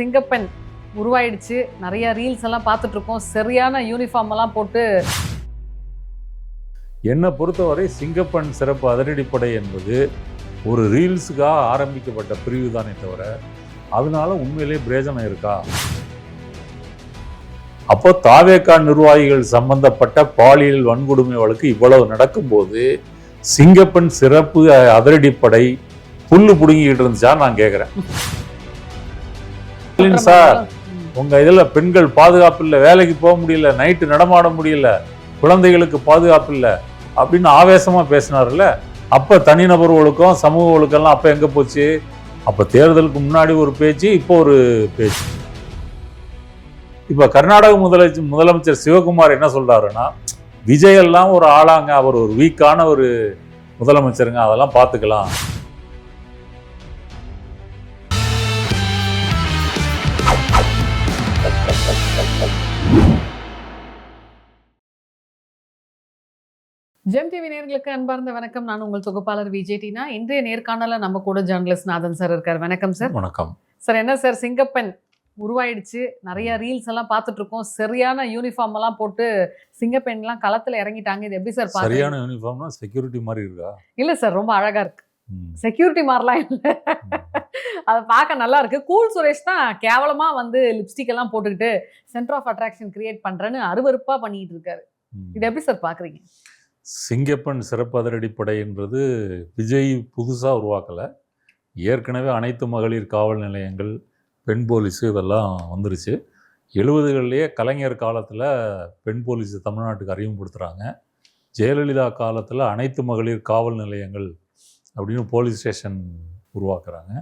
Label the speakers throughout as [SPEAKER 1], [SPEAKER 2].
[SPEAKER 1] சிங்கப்பெண் உருவாயிடுச்சு. நிறைய ரீல்ஸ் எல்லாம் பார்த்துட்டு இருக்கோம். சரியான யூனிஃபார்ம் எல்லாம் போட்டு.
[SPEAKER 2] என்னை பொறுத்தவரை சிங்கப்பெண் சிறப்பு அதிரடிப்படை என்பது ஒரு ரீல்ஸுக்காக ஆரம்பிக்கப்பட்ட பிரிவு தானே தவிர அதனால உண்மையிலே பிரயோஜனம் இருக்கா? அப்போ தாவேகா நிர்வாகிகள் சம்பந்தப்பட்ட பாலியல் வன்கொடுமை வழக்கு இவ்வளவு நடக்கும்போது சிங்கப்பெண் சிறப்பு அதிரடிப்படை புல்லு புடுங்கிட்டு இருந்துச்சா நான் கேட்குறேன். சார், உங்க இதுல பெண்கள் பாதுகாப்பு இல்லை, வேலைக்கு போக முடியல, நைட்டு நடமாட முடியல, குழந்தைகளுக்கு பாதுகாப்பு இல்லை அப்படின்னு ஆவேசமா பேசினார்ல. அப்ப தனிநபர் ஒழுக்கம், சமூக ஒழுக்கம்லாம் அப்ப எங்க போச்சு? அப்ப தேர்தலுக்கு முன்னாடி ஒரு பேச்சு, இப்போ ஒரு பேச்சு. இப்ப கர்நாடக முதலமைச்சர் சிவகுமார் என்ன சொல்றாருன்னா, விஜய் எல்லாம் ஒரு ஆளாங்க, அவர் ஒரு வீக்கான ஒரு முதலமைச்சருங்க, அதெல்லாம் பார்த்துக்கலாம்.
[SPEAKER 1] ஜெம் டிவி நேயர்களுக்கு அன்பார்ந்த வணக்கம். நான் உங்கள் தொகுப்பாளர் விஜய் டீனா. இன்றைய நேர்காணல நம்ம கூட ஜேர்னலிஸ்ட் நாதன் சார் இருக்கார். வணக்கம் சார்.
[SPEAKER 2] வணக்கம்
[SPEAKER 1] சார். என்ன சார், சிங்கப்பெண் உருவாயிடுச்சு. நிறைய ரீல்ஸ் எல்லாம் பார்த்துட்டு இருக்கோம். சரியான யூனிஃபார்ம் எல்லாம் போட்டு சிங்கப்பெண்லாம் களத்துல இறங்கிட்டாங்க. இது எப்படி சார்?
[SPEAKER 2] சரியான யூனிஃபார்ம்னா செக்யூரிட்டி மாதிரி இருக்கா?
[SPEAKER 1] இல்ல சார், ரொம்ப அழகா இருக்கு. செக்யூரிட்டி மாதிரிலாம் இல்லை, அதை பார்க்க நல்லா இருக்கு. கூல் சுரேஷ் தான் கேவலமா வந்து லிப்ஸ்டிக் எல்லாம் போட்டுக்கிட்டு சென்டர் ஆஃப் அட்ராக்ஷன் கிரியேட் பண்றேன்னு அருவருப்பா பண்ணிட்டு இருக்காரு. இது எப்படி சார் பாக்குறீங்க?
[SPEAKER 2] சிங்கப்பெண் சிறப்பு அதிரடிப்படை என்பது விஜய் புதுசாக உருவாக்கலை. ஏற்கனவே அனைத்து மகளிர் காவல் நிலையங்கள், பெண் போலீஸு இதெல்லாம் வந்துருச்சு. 70களிலேயே கலைஞர் காலத்தில் பெண் போலீஸு தமிழ்நாட்டுக்கு அறிமுகப்படுத்துகிறாங்க. ஜெயலலிதா காலத்தில் அனைத்து மகளிர் காவல் நிலையங்கள் அப்படின்னு போலீஸ் ஸ்டேஷன் உருவாக்குறாங்க.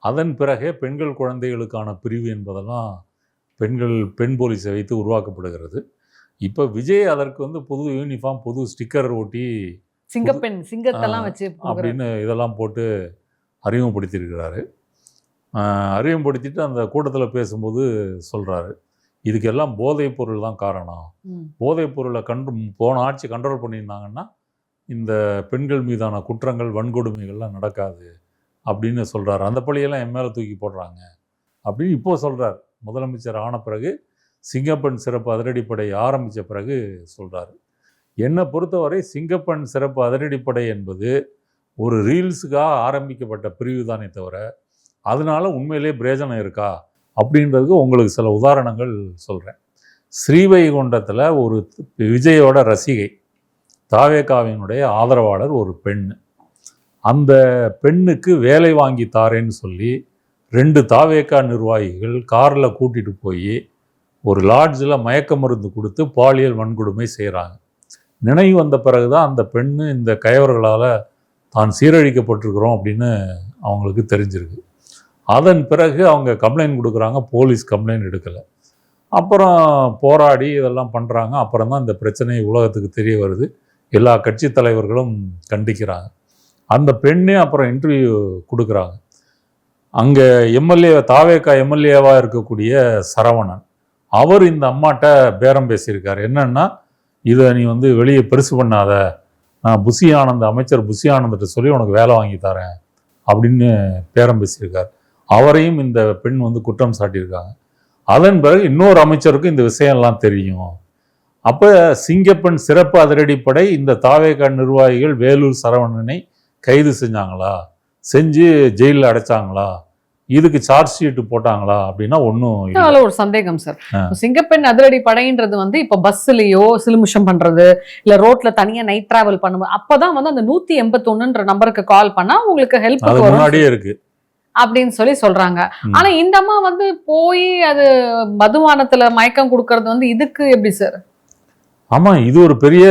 [SPEAKER 2] அதன் பிறகே பெண்கள் குழந்தைகளுக்கான பிரிவு என்பதெல்லாம் பெண் போலீஸை வைத்து உருவாக்கப்படுகிறது. இப்போ விஜய் அதற்கு வந்து புது யூனிஃபார்ம், புது ஸ்டிக்கர் ஒட்டி
[SPEAKER 1] சிங்கத்தெல்லாம் வச்சு
[SPEAKER 2] அப்படின்னு இதெல்லாம் போட்டு அறிமுகப்படுத்தியிருக்கிறாரு. அறிமுகப்படுத்திட்டு அந்த கூட்டத்தில் பேசும்போது சொல்கிறாரு, இதுக்கெல்லாம் போதைப் பொருள் தான் காரணம். போதைப் பொருளை போன ஆட்சி கண்ட்ரோல் பண்ணியிருந்தாங்கன்னா இந்த பெண்கள் மீதான குற்றங்கள், வன்கொடுமைகள்லாம் நடக்காது அப்படின்னு சொல்கிறாரு. அந்த பழியெல்லாம் என் மேலே தூக்கி போடுறாங்க அப்படின்னு இப்போது சொல்கிறார். முதலமைச்சர் ஆன பிறகு சிங்கப்பெண் சிறப்பு அதிரடிப்படை ஆரம்பித்த பிறகு சொல்கிறாரு. என்னை பொறுத்தவரை சிங்கப்பெண் சிறப்பு அதிரடிப்படை என்பது ஒரு ரீல்ஸுக்காக ஆரம்பிக்கப்பட்ட பிரிவு தானே தவிர அதனால உண்மையிலே பிரயோஜனம் இருக்கா அப்படின்றதுக்கு உங்களுக்கு சில உதாரணங்கள் சொல்கிறேன். ஸ்ரீவைகுண்டத்தில் ஒரு விஜயோட ரசிகை, தாவேகாவினுடைய ஆதரவாளர் ஒரு பெண். அந்த பெண்ணுக்கு வேலை வாங்கி தாரேன்னு சொல்லி 2 தாவேகா நிர்வாகிகள் காரில் கூட்டிகிட்டு போய் ஒரு லாட்ஜில் மயக்க மருந்து கொடுத்து பாலியல் வன்கொடுமை செய்கிறாங்க. நினைவு வந்த பிறகு தான் அந்த பெண்ணு இந்த கயவர்களால் தான் சீரழிக்கப்பட்டிருக்கிறோம் அப்படின்னு அவங்களுக்கு தெரிஞ்சிருக்கு. அதன் பிறகு அவங்க கம்ப்ளைண்ட் கொடுக்குறாங்க. போலீஸ் கம்ப்ளைண்ட் எடுக்கலை. அப்புறம் போராடி இதெல்லாம் பண்ணுறாங்க. அப்புறம் தான் இந்த பிரச்சனை உலகத்துக்கு தெரிய வருது. எல்லா கட்சி தலைவர்களும் கண்டிக்கிறாங்க. அந்த பெண்ணே அப்புறம் இன்டர்வியூ கொடுக்குறாங்க. அங்கே தாவேகா எம்எல்ஏவாக இருக்கக்கூடிய சரவணன், அவர் இந்த அம்மாட்ட பேரம் பேசியிருக்காரு. என்னன்னா, இதை நீ வந்து வெளியே பெருசு பண்ணாத, நான் அமைச்சர் புஷி ஆனந்த்கிட்ட சொல்லி உனக்கு வேலை வாங்கி தரேன் அப்படின்னு பேரம் பேசியிருக்கார். அவரையும் இந்த பெண் வந்து குற்றம் சாட்டியிருக்காங்க. அதன் பிறகு இன்னொரு அமைச்சருக்கும் இந்த விஷயம்லாம் தெரியும். அப்போ சிங்கப்பெண் சிறப்பு அதிரடிப்படை இந்த தாவேகா நிர்வாகிகள் வேலூர் சரவணனை கைது செஞ்சாங்களா, செஞ்சு ஜெயிலில் அடைச்சாங்களா, இதுக்கு சார்ஜ் ஷீட் போட்டாங்களா அப்படின்னா ஒன்றும்
[SPEAKER 1] ஒரு சந்தேகம் சார். சிங்கப்பெண் அதிரடி படைன்றது வந்து இப்போ பஸ்ஸுலயோ சிலுமிஷம் பண்றது, இல்ல ரோட்ல தனியா நைட் டிராவல் பண்ணும்போது அப்பதான் வந்து அந்த 181ன்ற நம்பருக்கு கால் பண்ணா உங்களுக்கு ஹெல்ப்
[SPEAKER 2] முன்னாடியே இருக்கு
[SPEAKER 1] அப்படின்னு சொல்றாங்க. ஆனா இந்த அம்மா வந்து போய் அது மதுபானத்துல மயக்கம் கொடுக்கறது வந்து இதுக்கு எப்படி சார்?
[SPEAKER 2] ஆமா, இது ஒரு பெரிய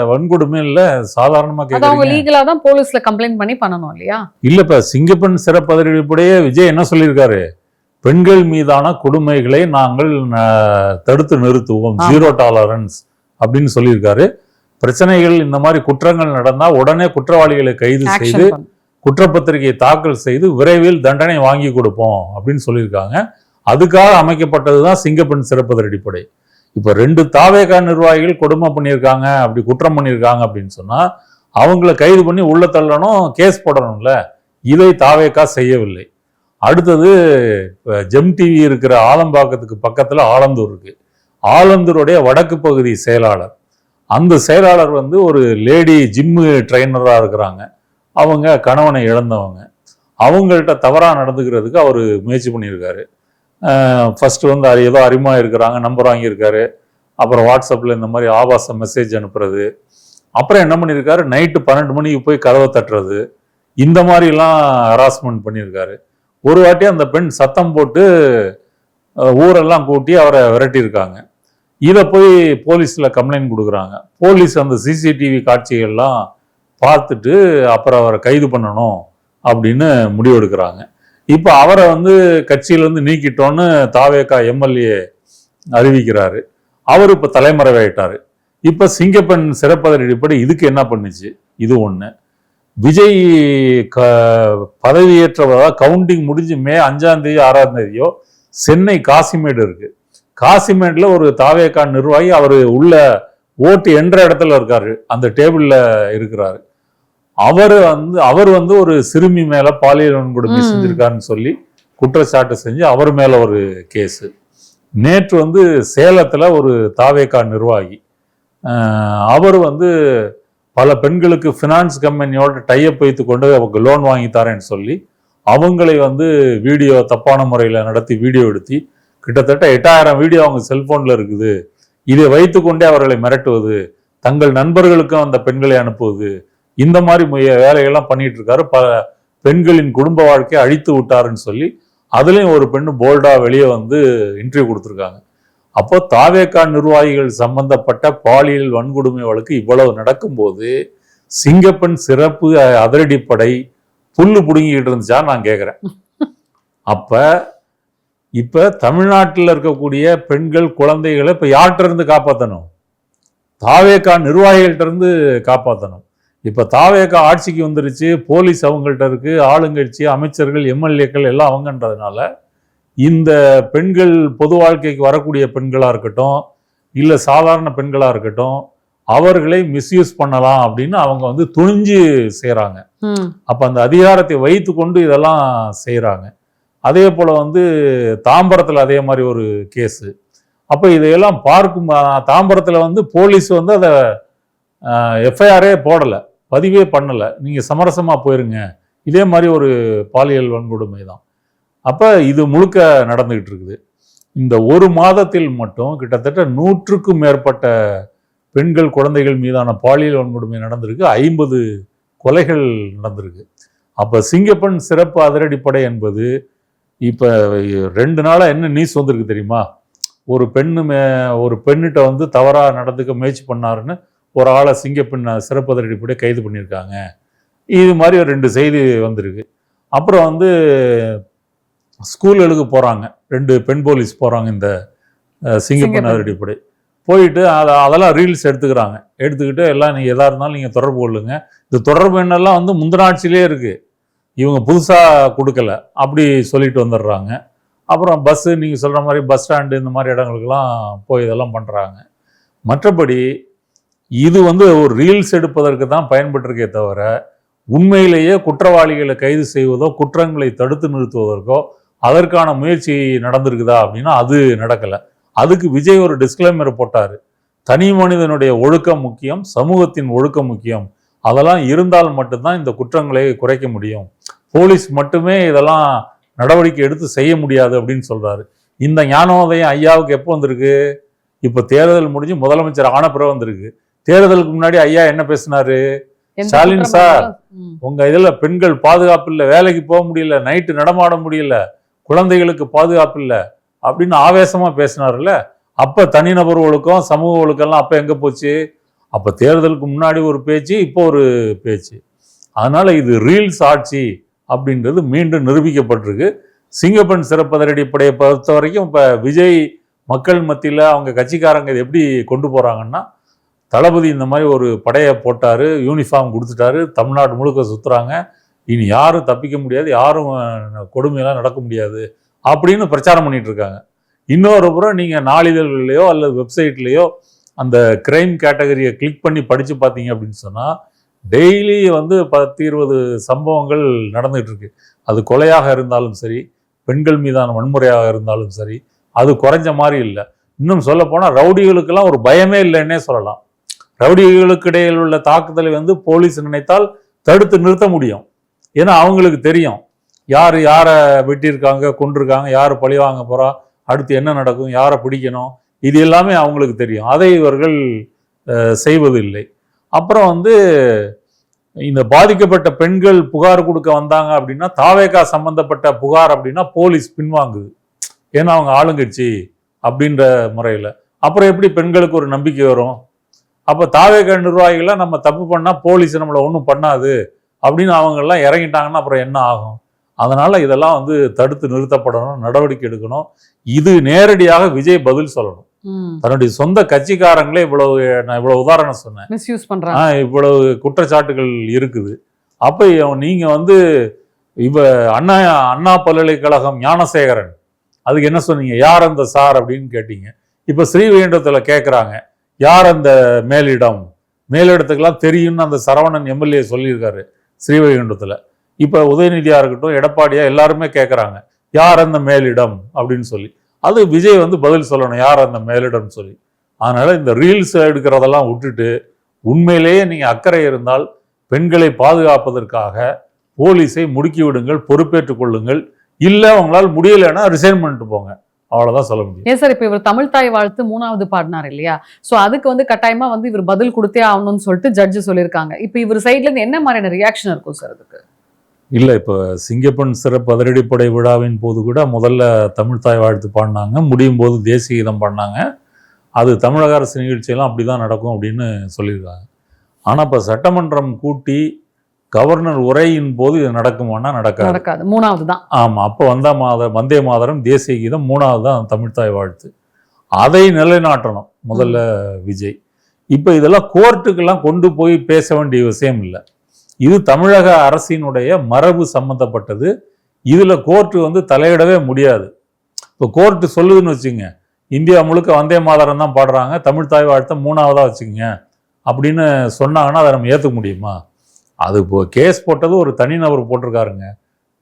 [SPEAKER 2] வன்கொடுமை இல்ல, சாதாரணமா
[SPEAKER 1] அவங்க லீகலா தான் போலீஸ்ல கம்ப்ளைண்ட் பண்ணி பண்ணணும் இல்லையா?
[SPEAKER 2] இல்லப்ப சிங்கப்பெண் சிறப்பு அதிரடிப்படையே விஜய் என்ன சொல்லியிருக்காரு, பெண்கள் மீதான கொடுமைகளை நாங்கள் தடுத்து நிறுத்துவோம், 0 டாலரன்ஸ் அப்படின்னு சொல்லியிருக்காரு. பிரச்சனைகள் இந்த மாதிரி குற்றங்கள் நடந்தா உடனே குற்றவாளிகளை கைது செய்து குற்றப்பத்திரிகையை தாக்கல் செய்து விரைவில் தண்டனை வாங்கி கொடுப்போம் அப்படின்னு சொல்லியிருக்காங்க. அதுக்காக அமைக்கப்பட்டதுதான் சிங்கப்பெண் சிறப்பு அதிரடிப்படை. இப்போ 2 தாவேகா நிர்வாகிகள் கொடுமை பண்ணியிருக்காங்க, அப்படி குற்றம் பண்ணியிருக்காங்க அப்படின்னு சொன்னால் அவங்கள கைது பண்ணி உள்ள தள்ளணும், கேஸ் போடணும்ல. இதை தாவேகா செய்யவில்லை. அடுத்தது ஜெம் டிவி இருக்கிற ஆலம்பாக்கத்துக்கு பக்கத்தில் ஆலந்தூர் இருக்கு. ஆலந்தூருடைய வடக்கு பகுதி செயலாளர். அந்த செயலாளர் வந்து ஒரு லேடி ஜிம்மு ட்ரைனராக இருக்கிறாங்க. அவங்க கணவனை இழந்தவங்க. அவங்கள்ட்ட தவறாக நடந்துக்கிறதுக்கு அவர் முயற்சி பண்ணியிருக்காரு. ஃபர்ஸ்ட் வந்து ஏதோ அறிமுகம் இருக்கிறாங்க, நம்பர் வாங்கியிருக்காரு. அப்புறம் வாட்ஸ்அப்பில் இந்த மாதிரி ஆபாச மெசேஜ் அனுப்புறது. அப்புறம் என்ன பண்ணியிருக்காரு, நைட்டு 12 மணிக்கு போய் கதவை தட்டுறது, இந்த மாதிரிலாம் ஹராஸ்மெண்ட் பண்ணியிருக்காரு. ஒரு வாட்டி அந்த பெண் சத்தம் போட்டு ஊரெல்லாம் கூட்டி அவரை விரட்டியிருக்காங்க. இதை போய் போலீஸில் கம்ப்ளைண்ட் கொடுக்குறாங்க. போலீஸ் அந்த சிசிடிவி காட்சிகள்லாம் பார்த்துட்டு அப்புறம் அவரை கைது பண்ணணும் அப்படின்னு முடிவெடுக்கிறாங்க. இப்போ அவரை வந்து கட்சியிலேருந்து நீக்கிட்டோன்னு தாவேகா எம்எல்ஏ அறிவிக்கிறாரு. அவர் இப்போ தலைமறைவாயிட்டாரு. இப்போ சிங்கப்பெண் சிறப்பதிரடிப்படி இதுக்கு என்ன பண்ணுச்சு? இது ஒன்று. விஜய் பதவியேற்றவதா கவுண்டிங் முடிஞ்சு மே 5ஆம் தேதி 6ஆம் தேதியோ சென்னை காசிமேடு இருக்கு. காசிமேட்ல ஒரு தாவேகா நிர்வாகி அவர் உள்ள ஓட்டு என்ற இடத்துல இருக்காரு, அந்த டேபிள்ல இருக்கிறாரு. அவர் வந்து ஒரு சிறுமி மேல பாலியல் வன்கொடுமை செஞ்சிருக்காருன்னு சொல்லி குற்றச்சாட்டு செஞ்சு அவர் மேல ஒரு கேஸு. நேற்று வந்து சேலத்துல ஒரு தாவேகா நிர்வாகி அவர் வந்து பல பெண்களுக்கு ஃபினான்ஸ் கம்பெனியோட டைப் வைத்து கொண்டு அவங்க லோன் வாங்கி தரேன்னு சொல்லி அவங்களை வந்து வீடியோ தப்பான முறையில் நடத்தி வீடியோ எடுத்து கிட்டத்தட்ட 8000 வீடியோ அவங்க செல்போன்ல இருக்குது. இதை வைத்து கொண்டே அவர்களை மிரட்டுவது, தங்கள் நண்பர்களுக்கும் அந்த பெண்களை அனுப்புவது, இந்த மாதிரி வேலைகள்லாம் பண்ணிட்டு இருக்காரு. பல பெண்களின் குடும்ப வாழ்க்கையை அழித்து விட்டாருன்னு சொல்லி அதுலேயும் ஒரு பெண்ணு போல்டா வெளியே வந்து இன்டர்வியூ கொடுத்துருக்காங்க. அப்போ தாவேகா நிர்வாகிகள் சம்பந்தப்பட்ட பாலியல் வன்கொடுமை வழக்கு இவ்வளவு நடக்கும்போது சிங்கப்பெண் சிறப்பு அதிரடிப்படை புல்லு புடுங்கிட்டு இருந்துச்சா நான் கேட்குறேன். இப்ப தமிழ்நாட்டில் இருக்கக்கூடிய பெண்கள் குழந்தைகளை இப்ப யார்கிட்ட இருந்து காப்பாற்றணும்? தாவேகா நிர்வாகிகள்கிட்ட இருந்து காப்பாற்றணும். இப்ப தாவேகா ஆட்சிக்கு வந்துருச்சு, போலீஸ் அவங்கள்ட்ட இருக்கு, ஆளுங்கட்சி அமைச்சர்கள் எம்எல்ஏக்கள் எல்லாம் அவங்கன்றதுனால இந்த பெண்கள் பொது வாழ்க்கைக்கு வரக்கூடிய பெண்களா இருக்கட்டும் இல்ல சாதாரண பெண்களா இருக்கட்டும் அவர்களை மிஸ்யூஸ் பண்ணலாம் அப்படின்னு அவங்க வந்து துணிஞ்சு செய்யறாங்க. அப்ப அந்த அதிகாரத்தை வைத்து கொண்டு இதெல்லாம் செய்யறாங்க. அதே போல வந்து தாம்பரத்துல அதே மாதிரி ஒரு கேஸு. அப்ப இதையெல்லாம் பார்க்கும் தாம்பரத்துல வந்து போலீஸ் வந்து அதை எஃப்ஐஆரே போடல, பதிவே பண்ணல, நீங்க சமரசமா போயிருங்க, இதே மாதிரி ஒரு பாலியல் வன்கொடுமை தான். அப்ப இது முழுக்க நடந்துகிட்டு இருக்குது. இந்த ஒரு மாதத்தில் மட்டும் கிட்டத்தட்ட 100க்கும் மேற்பட்ட பெண்கள் குழந்தைகள் மீதான பாலியல் வன்கொடுமை நடந்திருக்கு, 50 கொலைகள் நடந்திருக்கு. அப்ப சிங்கப்பெண் சிறப்பு அதிரடிப்படை என்பது இப்ப 2 நாளா என்ன நியூஸ் வந்திருக்கு தெரியுமா? ஒரு பெண்ணிட்ட வந்து தவறா நடந்துக்க முயற்சி பண்ணாருன்னு ஒரு ஆளை சிங்கப்பெண் சிறப்பு அதிரடிப்படை கைது பண்ணியிருக்காங்க. இது மாதிரி ஒரு 2 செய்தி வந்திருக்கு. அப்புறம் வந்து ஸ்கூல்களுக்கு போறாங்க, 2 பெண் போலீஸ் போறாங்க இந்த சிங்கப்பெண் அதிரடிப்படை. போயிட்டு அதெல்லாம் ரீல்ஸ் எடுத்துக்கிட்டு எல்லாம் நீங்க எதா இருந்தாலும் நீங்க தொடர்பு கொள்ளுங்க. இந்த தொடர்பு எண்ணெல்லாம் வந்து முந்தின ஆட்சியிலே இருக்கு, இவங்க புதுசா கொடுக்கல அப்படி சொல்லிட்டு வந்துடுறாங்க. அப்புறம் பஸ்ஸு நீங்க சொல்ற மாதிரி பஸ் ஸ்டாண்டு இந்த மாதிரி இடங்களுக்கெல்லாம் போய் இதெல்லாம் பண்றாங்க. மற்றபடி இது வந்து ஒரு ரீல்ஸ் எடுப்பதற்கு தான் பயன்பட்டிருக்கே தவிர உண்மையிலேயே குற்றவாளிகளை கைது செய்வதோ குற்றங்களை தடுத்து நிறுத்துவதற்கோ அதற்கான முயற்சி நடந்திருக்குதா அப்படின்னா அது நடக்கலை. அதுக்கு விஜய் ஒரு டிஸ்க்ளைமர் போட்டார், தனி மனிதனுடைய ஒழுக்கம் முக்கியம், சமூகத்தின் ஒழுக்கம் முக்கியம், அதெல்லாம் இருந்தால் மட்டும்தான் இந்த குற்றங்களை குறைக்க முடியும், போலீஸ் மட்டுமே இதெல்லாம் நடவடிக்கை எடுத்து செய்ய முடியாது அப்படின்னு சொல்றாரு. இந்த ஞானோதயம் ஐயாவுக்கு எப்போ வந்திருக்கு? இப்போ தேர்தல் முடிஞ்சு முதலமைச்சர் ஆன பிறகு வந்திருக்கு. தேர்தலுக்கு முன்னாடி ஐயா என்ன பேசினாரு? ஸ்டாலின் சார், உங்க இதுல பெண்கள் பாதுகாப்பு இல்லை, வேலைக்கு போக முடியல, நைட்டு நடமாட முடியல, குழந்தைகளுக்கு பாதுகாப்பு இல்லை அப்படின்னு ஆவேசமா பேசினார்ல. அப்ப தனிநபர் ஒழுக்கம் சமூக ஒழுக்கம்லாம் அப்ப எங்க போச்சு? அப்ப தேர்தலுக்கு முன்னாடி ஒரு பேச்சு, இப்போ ஒரு பேச்சு. அதனால இது ரீல்ஸ் ஆட்சி அப்படின்றது மீண்டும் நிரூபிக்கப்பட்டிருக்கு. சிங்கப்பெண் சிறப்பு அதிரடிப்படையை பொறுத்த வரைக்கும் இப்ப விஜய் மக்கள் மத்தியில அவங்க கட்சிக்காரங்க இதை எப்படி கொண்டு போறாங்கன்னா, தளபதி இந்த மாதிரி ஒரு படையை போட்டாரு, யூனிஃபார்ம் கொடுத்துட்டாரு, தமிழ்நாடு முழுக்க சுத்துறாங்க, இனி யாரும் தப்பிக்க முடியாது, யாரும் கொடுமையெல்லாம் நடக்க முடியாது அப்படின்னு பிரச்சாரம் பண்ணிட்டு இருக்காங்க. இன்னொரு புறம் நீங்க நாளிதழ்களையோ அல்லது வெப்சைட்லேயோ அந்த கிரைம் கேட்டகரியை கிளிக் பண்ணி படிச்சு பார்த்தீங்க அப்படின்னு சொன்னா டெய்லி வந்து 10-20 சம்பவங்கள் நடந்துகிட்டு இருக்கு. அது கொலையாக இருந்தாலும் சரி, பெண்கள் மீதான வன்முறையாக இருந்தாலும் சரி, அது குறைஞ்ச மாதிரி இல்லை. இன்னும் சொல்ல போனால் ரவுடிகளுக்கெல்லாம் ஒரு பயமே இல்லைன்னே சொல்லலாம். ரவுடிகளுக்கு இடையில் உள்ள தாக்குதலை வந்து போலீஸ் நினைத்தால் தடுத்து நிறுத்த முடியும். ஏன்னா அவங்களுக்கு தெரியும் யார் யாரை வெட்டியிருக்காங்க, கொண்டிருக்காங்க, யார் பழி வாங்க போறா, அடுத்து என்ன நடக்கும், யாரை பிடிக்கணும், இது எல்லாமே அவங்களுக்கு தெரியும். அதை இவர்கள் செய்வது இல்லை. அப்புறம் வந்து இந்த பாதிக்கப்பட்ட பெண்கள் புகார் கொடுக்க வந்தாங்க அப்படின்னா, தாவேகா சம்பந்தப்பட்ட புகார் அப்படின்னா போலீஸ் பின்வாங்குது. ஏன்னா அவங்க ஆளுங்கட்சி அப்படின்ற முறையில். அப்புறம் எப்படி பெண்களுக்கு ஒரு நம்பிக்கை வரும்? அப்போ தாவேகா நிர்வாகிகளாம் நம்ம தப்பு பண்ணால் போலீஸ் நம்மளை ஒன்றும் பண்ணாது அப்படின்னு அவங்கெல்லாம் இறங்கிட்டாங்கன்னா அப்புறம் என்ன ஆகும்? அதனால இதெல்லாம் வந்து தடுத்து நிறுத்தப்படணும், நடவடிக்கை எடுக்கணும். இது நேரடியாக விஜய் பதில் சொல்லணும். தன்னுடைய சொந்த கட்சிக்காரங்களே நான் இவ்வளவு உதாரணம் சொன்னேன்,
[SPEAKER 1] மிஸ்யூஸ் பண்றாங்க,
[SPEAKER 2] இவ்வளவு குற்றச்சாட்டுகள் இருக்குது. அப்ப நீங்க வந்து அண்ணா பல்கலைக்கழகம் ஞானசேகரன், அதுக்கு என்ன சொன்னீங்க? யார் அந்த சார் அப்படின்னு கேட்டீங்க. இப்ப ஸ்ரீவைகுண்டத்துல கேட்குறாங்க, யார் அந்த மேலிடத்துக்கெல்லாம் தெரியும்னு அந்த சரவணன் எம்எல்ஏ சொல்லியிருக்காரு ஸ்ரீவைகுண்டத்துல. இப்ப உதயநிதியா இருக்கட்டும், எடப்பாடியா, எல்லாருமே கேட்குறாங்க யார் அந்த மேலிடம் அப்படின்னு சொல்லி. அது விஜய் வந்து பதில் சொல்லணும், யார் அந்த மேலிடம் சொல்லி. அதனால இந்த ரீல்ஸ் எடுக்கிறதெல்லாம் விட்டுட்டு உண்மையிலேயே நீங்க அக்கறை இருந்தால் பெண்களை பாதுகாப்பதற்காக போலீஸை முடுக்கி விடுங்கள், பொறுப்பேற்றுக் கொள்ளுங்கள். இல்லை உங்களால் முடியலைன்னா ரிசைன் பண்ணிட்டு போங்க, அவ்வளவுதான் சொல்ல முடியும்.
[SPEAKER 1] ஏன் சார் இப்ப இவர் தமிழ் தாய் வாழ்த்து 3வது பாடினார் இல்லையா? சோ அதுக்கு வந்து கட்டாயமா வந்து இவர் பதில் கொடுத்தே ஆகணும்னு சொல்லிட்டு ஜட்ஜு சொல்லியிருக்காங்க. இப்ப இவர் சைட்ல இருந்து என்ன மாதிரியான ரியாக்ஷன் இருக்கும் சார் அதுக்கு?
[SPEAKER 2] இல்லை, இப்போ சிங்கப்பெண் சிறப்பு அதிரடிப்படை விழாவின் போது கூட முதல்ல தமிழ் தாய் வாழ்த்து பாடினாங்க, முடியும் போது தேசிய கீதம் பாடினாங்க. அது தமிழக அரசு நிகழ்ச்சியெல்லாம் அப்படி தான் நடக்கும் அப்படின்னு சொல்லியிருக்காங்க. ஆனால் இப்போ சட்டமன்றம் கூட்டி கவர்னர் உரையின் போது இது நடக்குமானா நடக்காது.
[SPEAKER 1] 3வது தான்.
[SPEAKER 2] ஆமாம், அப்போ வந்தே மாதரம், தேசிய கீதம், 3வது தான் தமிழ் தாய் வாழ்த்து. அதை நிலைநாட்டணும் முதல்ல விஜய். இப்போ இதெல்லாம் கோர்ட்டுக்கெல்லாம் கொண்டு போய் பேச வேண்டிய விஷயம் இல்லை. இது தமிழக அரசினுடைய மரபு சம்பந்தப்பட்டது. இதுல கோர்ட்டு வந்து தலையிடவே முடியாது. இப்போ கோர்ட்டு சொல்லுதுன்னு வச்சுங்க, இந்தியா முழுக்க வந்தே மாதரம் தான் பாடுறாங்க, தமிழ் தாய் வாழ்த்த 3வதா வச்சுக்கோங்க அப்படின்னு சொன்னாங்கன்னா அதை நம்ம ஏற்றுக்க முடியுமா? அது இப்போ கேஸ் போட்டது ஒரு தனிநபர் போட்டிருக்காருங்க.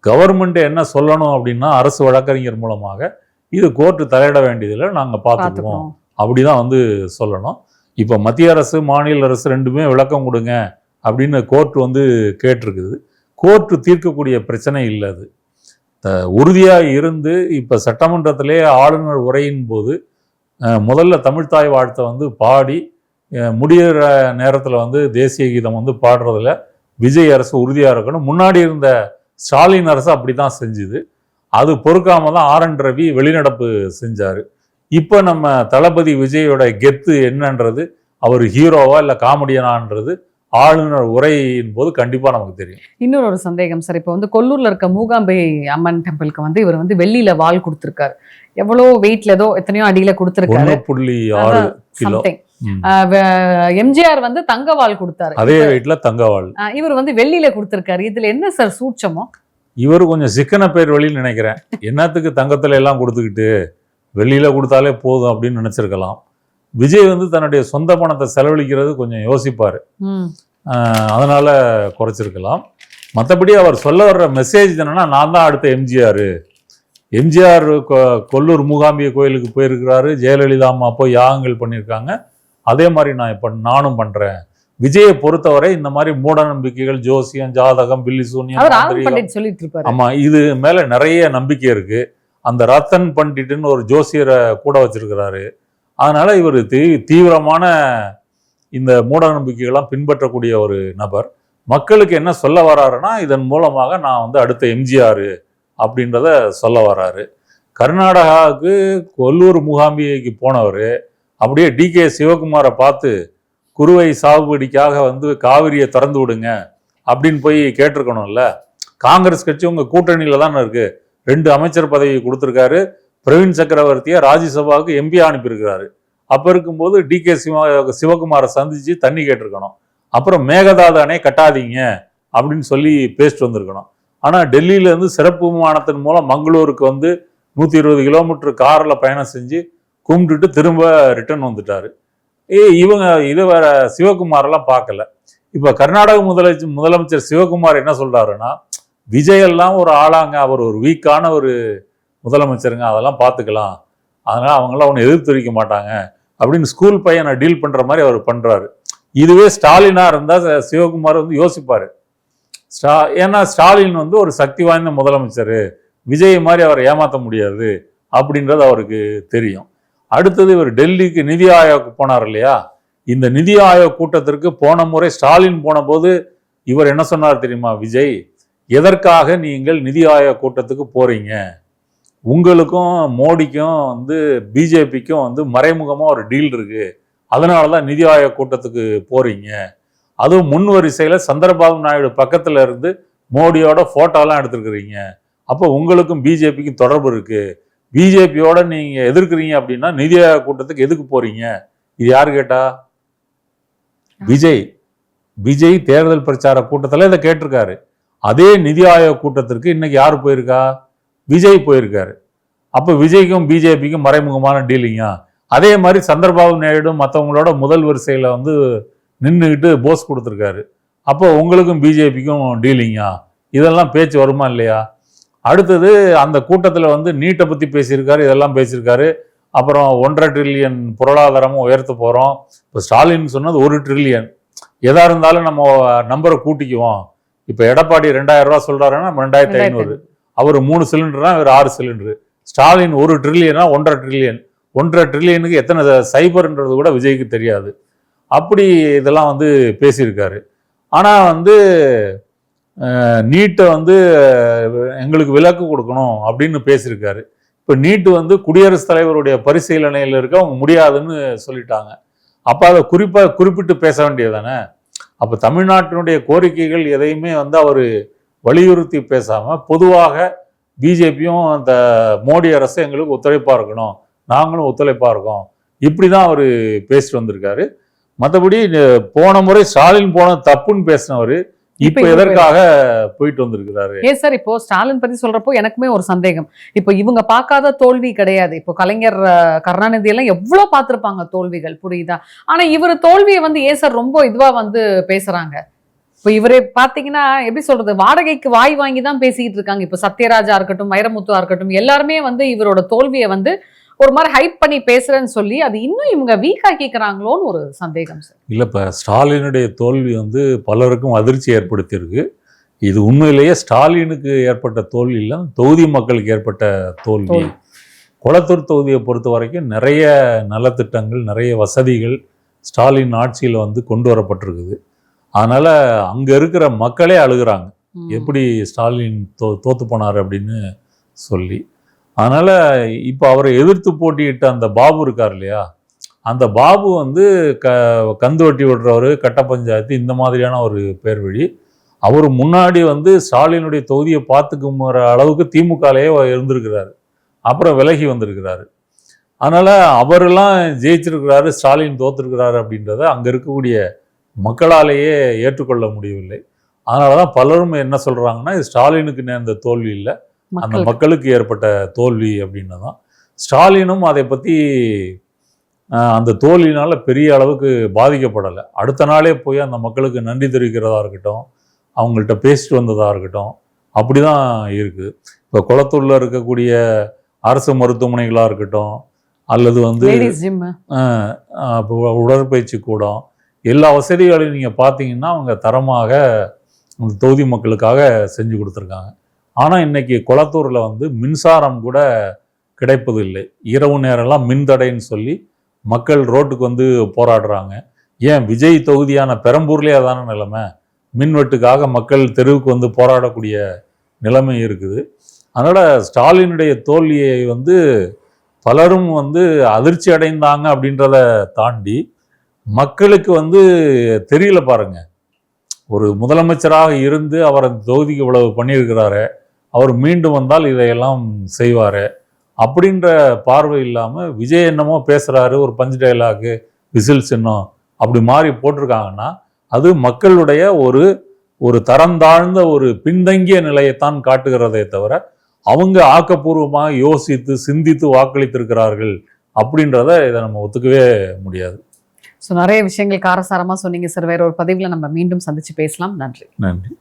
[SPEAKER 2] கவர்மெண்ட் என்ன சொல்லணும் அப்படின்னா, அரசு வழக்கறிஞர் மூலமாக இது கோர்ட்டு தலையிட வேண்டியதில்லை, நாங்கள் பார்த்துக்குவோம் அப்படிதான் வந்து சொல்லணும். இப்போ மத்திய அரசு மாநில அரசு ரெண்டுமே விளக்கம் கொடுங்க அப்படின்னு கோர்ட் வந்து கேட்டிருக்குது. கோர்ட்டு தீர்க்கக்கூடிய பிரச்சனை இல்லை. அது உறுதியாக இருந்து இப்போ சட்டமன்றத்திலே ஆளுநர் உரையின் போது முதல்ல தமிழ்தாய் வாழ்த்தை வந்து பாடி முடிகிற நேரத்தில் வந்து தேசிய கீதம் வந்து பாடுறதுல விஜய் அரசு உறுதியாக இருக்கணும். முன்னாடி இருந்த ஸ்டாலின் அரசு அப்படி தான் செஞ்சுது. அது பொறுக்காம தான் RN ரவி வெளிநடப்பு செஞ்சார். இப்போ நம்ம தளபதி விஜயோட கெத்து என்னன்றது, அவர் ஹீரோவா இல்லை காமெடியனான்றது ஆளுநர் உரையின் போது கண்டிப்பா நமக்கு தெரியும். இன்னொரு
[SPEAKER 1] சந்தேகம் சார், இப்போ வந்து கொல்லூர்ல இருக்க மூகாம்பை அம்மன் டெம்பிளுக்கு வந்து இவர் வந்து வெள்ளியில வால் கொடுத்திருக்காரு. எவ்வளோ வெயிட்ல ஏதோ எத்தனையோ அடியில கொடுத்திருக்காரு,
[SPEAKER 2] 1.6 கிலோ.
[SPEAKER 1] எம்ஜிஆர் வந்து தங்க வால் கொடுத்தாரு,
[SPEAKER 2] அதே வெயிட்ல தங்க வால்.
[SPEAKER 1] இவர் வந்து வெள்ளியில கொடுத்திருக்காரு. இதுல என்ன சார் சூட்சமோ?
[SPEAKER 2] இவர் கொஞ்சம் சிக்கன பேர் வழின்னு நினைக்கிறேன். என்னத்துக்கு தங்கத்துல எல்லாம் கொடுத்துக்கிட்டு வெள்ளியில கொடுத்தாலே போதும் அப்படின்னு நினைச்சிருக்கலாம். விஜய் வந்து தன்னுடைய சொந்த பணத்தை செலவழிக்கிறது கொஞ்சம் யோசிப்பார், அதனால குறைச்சிருக்கலாம். மற்றபடி அவர் சொல்ல வர்ற மெசேஜ் என்னன்னா, நான் தான் அடுத்த எம்ஜிஆர் கொல்லூர் மூகாம்பிகை கோயிலுக்கு போயிருக்கிறாரு, ஜெயலலிதா அம்மா போய் யாகங்கள் பண்ணியிருக்காங்க, அதே மாதிரி நானும் பண்றேன். விஜயை பொறுத்தவரை இந்த மாதிரி மூட நம்பிக்கைகள், ஜோசியம், ஜாதகம், பில்லி சூன்யம், ஆமா, இது மேல நிறைய நம்பிக்கை இருக்கு. அந்த ரத்தன் பண்டிட்னு ஒரு ஜோசியரை கூட வச்சிருக்கிறாரு. அதனால இவர் தீவிரமான இந்த மூட நம்பிக்கைகள்லாம் பின்பற்றக்கூடிய ஒரு நபர். மக்களுக்கு என்ன சொல்ல வர்றாருன்னா, இதன் மூலமாக நான் வந்து அடுத்த எம்ஜிஆர் அப்படின்றத சொல்ல வர்றாரு. கர்நாடகாவுக்கு கொல்லூர் மூகாம்பிகைக்கு போனவர் அப்படியே DK சிவகுமாரை பார்த்து குறுவை சாகுபடிக்காக வந்து காவிரியை திறந்து விடுங்க அப்படின்னு போய் கேட்டிருக்கணும்ல. காங்கிரஸ் கட்சி உங்க கூட்டணியில தான் இருக்கு, 2 அமைச்சர் பதவி கொடுத்துருக்காரு, பிரவீன் சக்கரவர்த்தியை ராஜ்யசபாவுக்கு MP அனுப்பியிருக்கிறாரு. அப்போ இருக்கும்போது DK சிவகுமாரை சந்திச்சு தண்ணி கேட்டிருக்கணும். அப்புறம் மேகதாது அணை கட்டாதீங்க அப்படின்னு சொல்லி பேசிட்டு வந்திருக்கணும். ஆனால் டெல்லியிலேருந்து சிறப்பு விமானத்தின் மூலம் மங்களூருக்கு வந்து 120 கிலோமீட்டர் காரில் பயணம் செஞ்சு கும்பிட்டுட்டு திரும்ப ரிட்டர்ன் வந்துட்டாரு. இவங்க இதை வேற சிவகுமாரெல்லாம் பார்க்கல. இப்போ கர்நாடக முதலமைச்சர் சிவகுமார் என்ன சொல்றாருன்னா, விஜய் எல்லாம் ஒரு ஆளாங்க, அவர் ஒரு வீக்கான ஒரு முதலமைச்சருங்க, அதெல்லாம் பார்த்துக்கலாம், அதனால் அவங்களாம் ஒன்று எதிர்த்து வைக்க மாட்டாங்க அப்படின்னு ஸ்கூல் பையனை டீல் பண்ணுற மாதிரி அவர் பண்ணுறாரு. இதுவே ஸ்டாலினாக இருந்தால் சிவகுமார் வந்து யோசிப்பார். ஏன்னா ஸ்டாலின் வந்து ஒரு சக்தி வாய்ந்த முதலமைச்சர், விஜய் மாதிரி அவரை ஏமாற்ற முடியாது அப்படின்றது அவருக்கு தெரியும். அடுத்தது இவர் டெல்லிக்கு நிதி ஆயோக் போனார் இல்லையா, இந்த நிதி ஆயோக் கூட்டத்திற்கு போன முறை ஸ்டாலின் போன போது இவர் என்ன சொன்னார் தெரியுமா? விஜய், எதற்காக நீங்கள் நிதி ஆயோக் கூட்டத்துக்கு போறீங்க? உங்களுக்கும் மோடிக்கும் வந்து பிஜேபிக்கும் வந்து மறைமுகமாக ஒரு டீல் இருக்கு, அதனால தான் நிதி ஆயோக் கூட்டத்துக்கு போறீங்க. அதுவும் முன் வரிசையில் சந்திரபாபு நாயுடு பக்கத்தில் இருந்து மோடியோட ஃபோட்டோலாம் எடுத்துருக்குறீங்க. அப்போ உங்களுக்கும் பிஜேபிக்கும் தொடர்பு இருக்கு. பிஜேபியோட நீங்கள் எதிர்க்கிறீங்க அப்படின்னா நிதி ஆயோக் கூட்டத்துக்கு எதுக்கு போறீங்க? இது யாரு கேட்டா? விஜய். விஜய் தேர்தல் பிரச்சார கூட்டத்தில் இதை கேட்டிருக்காரு. அதே நிதி ஆயோக் கூட்டத்திற்கு இன்னைக்கு யார் போயிருக்கா? விஜய் போயிருக்காரு. அப்போ விஜய்க்கும் பிஜேபிக்கும் மறைமுகமான டீலிங்கா? அதே மாதிரி சந்திரபாபு நாயுடு மற்றவங்களோட முதல் வரிசையில் வந்து நின்றுக்கிட்டு போஸ் கொடுத்துருக்காரு. அப்போ உங்களுக்கும் பிஜேபிக்கும் டீலிங்கா? இதெல்லாம் பேச்சு வருமா இல்லையா? அடுத்தது அந்த கூட்டத்தில் வந்து நீட்டை பற்றி பேசியிருக்காரு, இதெல்லாம் பேசியிருக்காரு. அப்புறம் 1.5 ட்ரில்லியன் பொருளாதாரமும் உயர்த்த போகிறோம். இப்போ ஸ்டாலின் சொன்னது 1 ட்ரில்லியன். எதாக இருந்தாலும் நம்ம நம்பரை கூட்டிக்குவோம். இப்போ எடப்பாடி 2000 ரூபா சொல்கிறாருன்னா 2500. அவர் 3 சிலிண்டர்னா இவர் 6 சிலிண்டரு. ஸ்டாலின் 1 ட்ரில்லியனா 1.5 ட்ரில்லியன். 1.5 ட்ரில்லியனுக்கு எத்தனை சைபர்ன்றது கூட விஜய்க்கு தெரியாது. அப்படி இதெல்லாம் வந்து பேசியிருக்காரு. ஆனால் வந்து நீட்டை வந்து எங்களுக்கு விலக்கு கொடுக்கணும் அப்படின்னு பேசியிருக்காரு. இப்போ நீட்டு வந்து குடியரசுத் தலைவருடைய பரிசீலனையில் இருக்க அவங்க முடியாதுன்னு சொல்லிட்டாங்க. அப்போ அதை குறிப்பிட்டு பேச வேண்டியது தானே? அப்போ தமிழ்நாட்டினுடைய கோரிக்கைகள் எதையுமே வந்து அவர் வலியுறுத்தி பேசாமல் பொதுவாக பிஜேபியும் அந்த மோடி அரசு எங்களுக்கு ஒத்துழைப்பாக இருக்கணும், நாங்களும் ஒத்துழைப்பாக இருக்கோம், இப்படி தான் அவர் பேசிட்டு வந்திருக்காரு. மற்றபடி போன முறை ஸ்டாலின் போன தப்புன்னு பேசினவர் இப்ப எதற்காக போயிட்டு வந்திருக்கிறாரு?
[SPEAKER 1] சார், இப்போ ஸ்டாலின் பத்தி சொல்றப்போ எனக்குமே ஒரு சந்தேகம். இப்போ இவங்க பார்க்காத தோல்வி கிடையாது. இப்போ கலைஞர், கருணாநிதி எல்லாம் எவ்வளவு பார்த்திருப்பாங்க தோல்விகள், புரியுதா? ஆனா இவர் தோல்வியை வந்து ஏன் சார் ரொம்ப இதுவா வந்து பேசுறாங்க? இப்போ இவரே பாத்தீங்கன்னா எப்படி சொல்றது, வாடகைக்கு வாய் வாங்கி தான் பேசிக்கிட்டு இருக்காங்க. இப்போ சத்யராஜா இருக்கட்டும், வைரமுத்துவா இருக்கட்டும், எல்லாருமே வந்து இவரோட தோல்வியை வந்து ஒரு மாதிரி ஹைப் பண்ணி பேசுறேன்னு சொல்லி அது இன்னும் இவங்க வீக் ஆக்கிக்கிறாங்களோன்னு ஒரு சந்தேகம் சார்.
[SPEAKER 2] இல்லை, இப்போ ஸ்டாலினுடைய தோல்வி வந்து பலருக்கும் அதிர்ச்சி ஏற்படுத்தியிருக்கு. இது உண்மையிலேயே ஸ்டாலினுக்கு ஏற்பட்ட தோல்வி இல்லை, தொகுதி மக்களுக்கு ஏற்பட்ட தோல்வி. கொளத்தூர் தொகுதியை பொறுத்த வரைக்கும் நிறைய நலத்திட்டங்கள், நிறைய வசதிகள் ஸ்டாலின் ஆட்சியில் வந்து கொண்டு வரப்பட்டிருக்குது. அதனால் அங்கே இருக்கிற மக்களே அழுகிறாங்க, எப்படி ஸ்டாலின் தோத்து போனார் அப்படின்னு சொல்லி. அதனால் இப்போ அவரை எதிர்த்து போட்டியிட்ட அந்த பாபு இருக்கார் இல்லையா, அந்த பாபு வந்து கந்து வட்டி விடுறவர், கட்ட பஞ்சாயத்து, இந்த மாதிரியான ஒரு பேர் வழி. அவர் முன்னாடி வந்து ஸ்டாலினுடைய தொகுதியை பார்த்துக்குற அளவுக்கு திமுகலேயே இருந்திருக்கிறாரு, அப்புறம் விலகி வந்திருக்கிறாரு. அதனால் அவரெல்லாம் ஜெயிச்சிருக்கிறாரு, ஸ்டாலின் தோத்துருக்கிறாரு அப்படின்றத அங்கே இருக்கக்கூடிய மக்களாலேயே ஏற்றுக்கொள்ள முடியவில்லை. அதனால தான் பலரும் என்ன சொல்கிறாங்கன்னா, இது ஸ்டாலினுக்கு நேர்ந்த தோல்வி இல்லை, அந்த மக்களுக்கு ஏற்பட்ட தோல்வி அப்படின்னு தான். ஸ்டாலினும் அதை பற்றி அந்த தோல்வியினால் பெரிய அளவுக்கு பாதிக்கப்படலை. அடுத்த நாளே போய் அந்த மக்களுக்கு நன்றி தெரிவிக்கிறதா இருக்கட்டும், அவங்கள்ட்ட பேசிட்டு வந்ததாக இருக்கட்டும், அப்படி தான் இருக்குது. இப்போ குளத்தூரில் இருக்கக்கூடிய அரசு மருத்துவமனைகளாக இருக்கட்டும், அல்லது வந்து உடற்பயிற்சி கூடம், எல்லா வசதிகளையும் நீங்கள் பார்த்தீங்கன்னா அவங்க தரமாக அந்த தொகுதி மக்களுக்காக செஞ்சு கொடுத்துருக்காங்க. ஆனால் இன்னைக்கு குளத்தூரில் வந்து மின்சாரம் கூட கிடைப்பது இல்லை. இரவு நேரம்லாம் மின்தடைன்னு சொல்லி மக்கள் ரோட்டுக்கு வந்து போராடுறாங்க. ஏன் விஜய் தொகுதியான பெரம்பூர்லேயே அதான நிலைமை, மின்வெட்டுக்காக மக்கள் தெருவுக்கு வந்து போராடக்கூடிய நிலைமை இருக்குது. அதனால் ஸ்டாலினுடைய தோல்வியை வந்து பலரும் வந்து அதிர்ச்சி அடைந்தாங்க அப்படின்றத தாண்டி மக்களுக்கு வந்து தெரியல பாருங்க. ஒரு முதலமைச்சராக இருந்து அவர் அந்த தொகுதிக்கு இவ்வளவு பண்ணியிருக்கிறாரு, அவர் மீண்டும் வந்தால் இதையெல்லாம் செய்வார் அப்படின்ற பார்வை இல்லாமல் விஜய் என்னமோ பேசுகிறாரு, ஒரு பஞ்ச் டைலாகு, விசில் சின்னம் அப்படி மாறி போட்டிருக்காங்கன்னா அது மக்களுடைய ஒரு தரம் தாழ்ந்த ஒரு பின்தங்கிய நிலையைத்தான் காட்டுகிறதே தவிர அவங்க ஆக்கப்பூர்வமாக யோசித்து சிந்தித்து வாக்களித்திருக்கிறார்கள் அப்படின்றத இதை நம்ம ஒத்துக்கவே முடியாது.
[SPEAKER 1] ஸோ நிறைய விஷயங்கள் காரசாரமாக சொன்னீங்க சார். வேற ஒரு பதிவில் நம்ம மீண்டும் சந்திச்சு பேசலாம். நன்றி.
[SPEAKER 2] நன்றி.